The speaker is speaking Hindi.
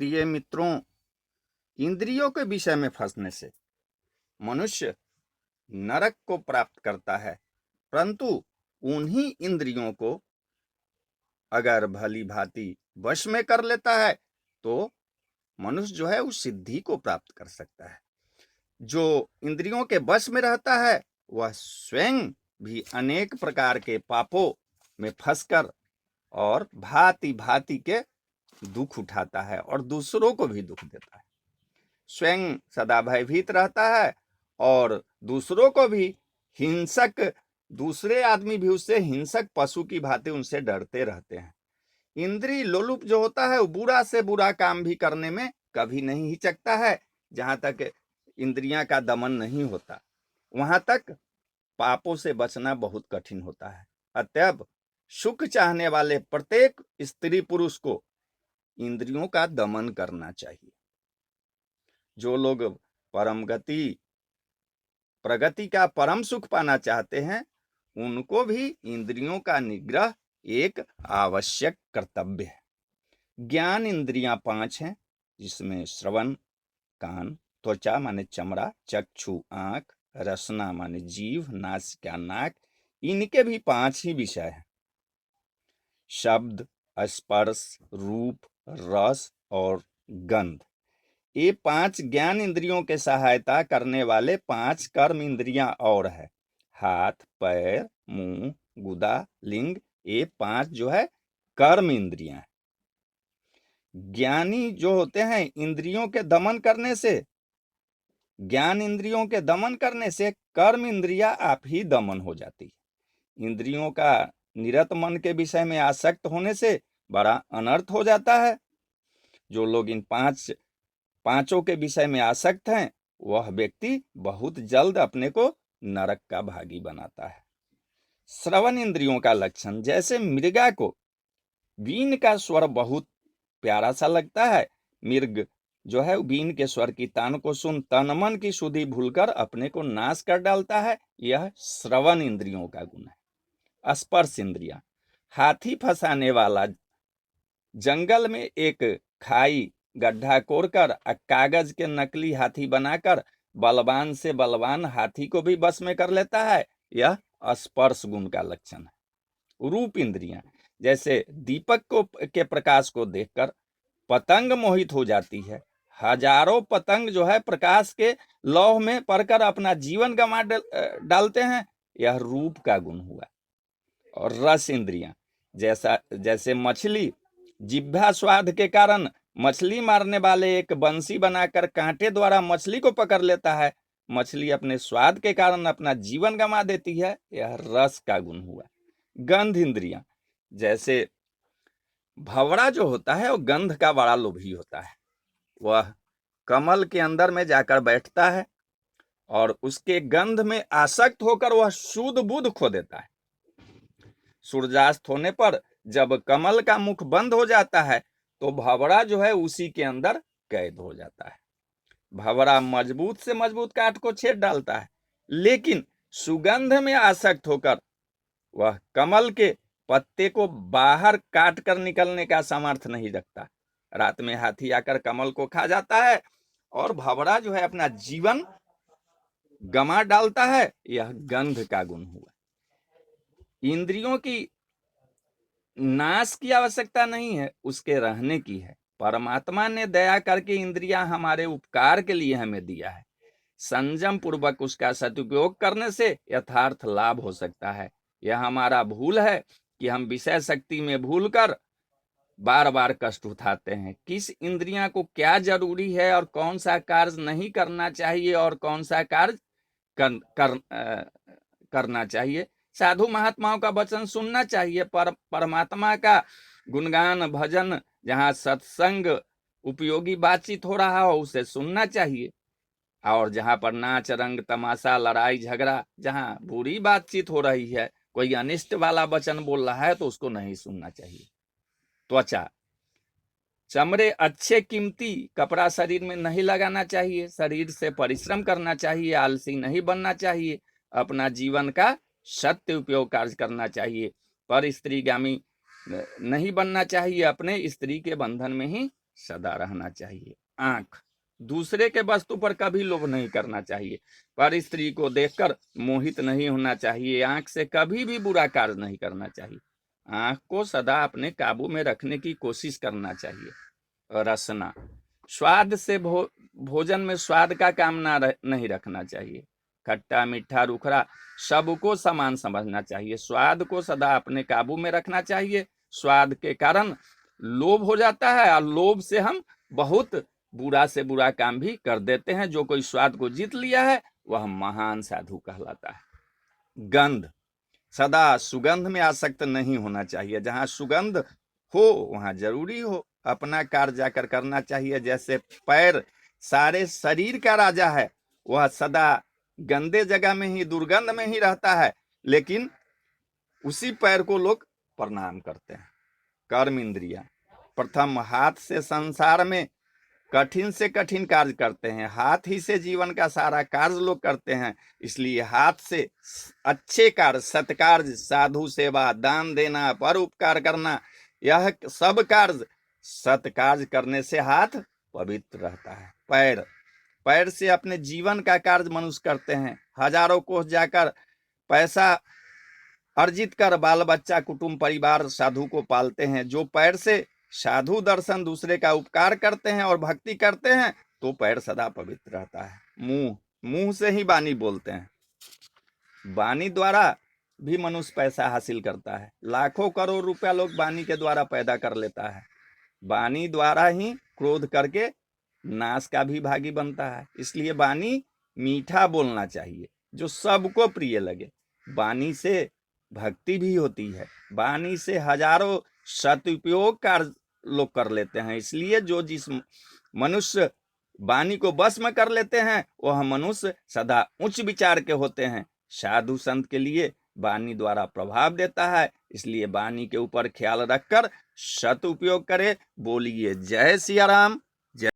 प्रिय मित्रों, इंद्रियों के विषय में फंसने से मनुष्य नरक को प्राप्त करता है, परंतु उन्हीं इंद्रियों को अगर भली भांति वश में कर लेता है तो मनुष्य जो है उस सिद्धि को प्राप्त कर सकता है। जो इंद्रियों के वश में रहता है वह स्वयं भी अनेक प्रकार के पापों में फंसकर और भांति भांति के दुख उठाता है और दूसरों को भी दुख देता है। स्वयं सदा भयभीत रहता है और दूसरों को भी हिंसक, दूसरे आदमी भी उससे हिंसक पशु की भांति उनसे डरते रहते हैं। इंद्रिय लोलुप जो होता है वो बुरा से बुरा काम भी करने में कभी नहीं हिचकता है। जहां तक इंद्रियां का दमन नहीं होता वहां तक पापों से बचना बहुत कठिन होता है। अतएव सुख चाहने वाले प्रत्येक स्त्री पुरुष को इंद्रियों का दमन करना चाहिए। जो लोग प्रगति का परम सुख पाना चाहते हैं उनको भी इंद्रियों का निग्रह एक आवश्यक कर्तव्य है। ज्ञान इंद्रियां 5 हैं, जिसमें श्रवण कान, त्वचा माने चमड़ा, चक्षु आंख, रसना माने जीभ, नासिका नाक, इनके भी 5 ही विषय हैं। शब्द, स्पर्श, रूप, रस और गंध, ये 5 ज्ञान इंद्रियों के सहायता करने वाले 5 कर्म इंद्रियां और है। हाथ, पैर, मुंह, गुदा, लिंग, ये 5 जो है कर्म इंद्रियां हैं। ज्ञानी जो होते हैं इंद्रियों के दमन करने से, ज्ञान इंद्रियों के दमन करने से कर्म इंद्रियां आप ही दमन हो जाती है। इंद्रियों का निरत मन के विषय में आसक्त होने से बड़ा अनर्थ हो जाता है। जो लोग इन पांचों के विषय में आसक्त हैं वह व्यक्ति बहुत जल्द अपने को नरक का भागी बनाता है। श्रवण इंद्रियों का लक्षण, जैसे मृगा को बीन का स्वर बहुत प्यारा सा लगता है, मृग जो है बीन के स्वर की तान को सुन तन मन की शुद्धि भूलकर अपने को नाश कर डालता है। यह श्रवण इंद्रियों का गुण है। स्पर्श इंद्रियां, हाथी फंसाने वाला जंगल में एक खाई गड्ढा कोरकर कागज के नकली हाथी बनाकर बलवान से बलवान हाथी को भी बस में कर लेता है। यह स्पर्श गुण का लक्षण है। रूप इंद्रियां, जैसे दीपक के प्रकाश को देखकर पतंग मोहित हो जाती है, हजारों पतंग जो है प्रकाश के लौह में पड़कर अपना जीवन गंवा डालते हैं। यह रूप का गुण हुआ। और रस इंद्रियां, जैसे मछली जिह्वा स्वाद के कारण मछली मारने वाले एक बंसी बनाकर कांटे द्वारा मछली को पकड़ लेता है, मछली अपने स्वाद के कारण अपना जीवन गंवा देती है। यह रस का गुण हुआ। गंध इंद्रियां, जैसे भंवरा जो होता है वो गंध का बड़ा लोभी होता है। वह कमल के अंदर में जाकर बैठता है और उसके गंध में आसक्त होकर वह शुद्ध बुद्ध खो देता है। सूर्यास्त होने पर जब कमल का मुख बंद हो जाता है तो भंवरा जो है उसी के अंदर कैद हो जाता है। भंवरा मजबूत से मजबूत काठ को छेद डालता है, लेकिन सुगंध में आसक्त होकर वह कमल के पत्ते को बाहर काट कर निकलने का सामर्थ्य नहीं रखता। रात में हाथी आकर कमल को खा जाता है और भंवरा जो है अपना जीवन गंवा डालता है। यह गंध का गुण हुआ। इंद्रियों की नाश की आवश्यकता नहीं है, उसके रहने की है। परमात्मा ने दया करके इंद्रियां हमारे उपकार के लिए हमें दिया है। संयम पूर्वक उसका सदुपयोग करने से यथार्थ लाभ हो सकता है। यह हमारा भूल है कि हम विषय शक्ति में भूलकर बार बार कष्ट उठाते हैं। किस इंद्रियां को क्या जरूरी है और कौन सा कार्य नहीं करना चाहिए और कौन सा कार्य करना चाहिए। साधु महात्माओं का वचन सुनना चाहिए। परमात्मा का गुणगान भजन, जहाँ सत्संग उपयोगी बातचीत हो रहा हो उसे सुनना चाहिए। और जहाँ पर नाच रंग तमाशा लड़ाई झगड़ा, जहाँ बुरी बातचीत हो रही है, कोई अनिष्ट वाला वचन बोल रहा है तो उसको नहीं सुनना चाहिए। त्वचा, चमड़े अच्छे कीमती कपड़ा शरीर में नहीं लगाना चाहिए। शरीर से परिश्रम करना चाहिए, आलसी नहीं बनना चाहिए। अपना जीवन का सत्य उपयोग कार्य करना चाहिए। पर स्त्रीगामी नहीं बनना चाहिए। अपने स्त्री के बंधन में ही सदा रहना चाहिए। आंख, दूसरे के वस्तु पर कभी लोभ नहीं करना चाहिए। पर स्त्री को देखकर मोहित नहीं होना चाहिए। आंख से कभी भी बुरा कार्य नहीं करना चाहिए। आंख को सदा अपने काबू में रखने की कोशिश करना चाहिए। रसना, स्वाद से भोजन में स्वाद का कामना नहीं रखना चाहिए। खट्टा मीठा रूखा सबको समान समझना चाहिए। स्वाद को सदा अपने काबू में रखना चाहिए। स्वाद के कारण लोभ हो जाता है और लोभ से हम बहुत बुरा से बुरा काम भी कर देते हैं। जो कोई स्वाद को जीत लिया है वह महान साधु कहलाता है। गंध, सदा सुगंध में आसक्त नहीं होना चाहिए। जहां सुगंध हो वहां जरूरी हो अपना कार्य जाकर करना चाहिए। जैसे पैर सारे शरीर का राजा है, वह सदा गंदे जगह में ही, दुर्गंध में ही रहता है, लेकिन उसी पैर को लोग प्रणाम करते हैं। कर्म इंद्रिया, प्रथम हाथ से संसार में कठिन से कठिन कार्य करते हैं। हाथ ही से जीवन का सारा कार्य लोग करते हैं। इसलिए हाथ से अच्छे कार्य, सत्कार्य, साधु सेवा, दान देना, परोपकार करना, यह सब कार्य सत्कार्य करने से हाथ पवित्र रहता है। पैर, पैर से अपने जीवन का कार्य मनुष्य करते हैं। हजारों कोस जाकर पैसा अर्जित कर बाल बच्चा, कुटुंब, परिवार, साधु को पालते हैं। जो पैर से साधु दर्शन, दूसरे का उपकार करते हैं और भक्ति करते हैं तो पैर सदा पवित्र रहता है। मुंह, मुंह से ही वाणी बोलते हैं। वाणी द्वारा भी मनुष्य पैसा हासिल करता है। लाखों करोड़ रुपया लोग वाणी के द्वारा पैदा कर लेता है। वाणी द्वारा ही क्रोध करके नाश का भी भागी बनता है। इसलिए वाणी मीठा बोलना चाहिए जो सबको प्रिय लगे। वाणी से भक्ति भी होती है। वाणी से हजारों सदुपयोग कार्य लोग कर लेते हैं। इसलिए जो जिस मनुष्य वाणी को बस में कर लेते हैं वह मनुष्य सदा उच्च विचार के होते हैं। साधु संत के लिए वाणी द्वारा प्रभाव देता है। इसलिए वाणी के ऊपर ख्याल रखकर सदुपयोग करे। बोलिए जय सिया राम।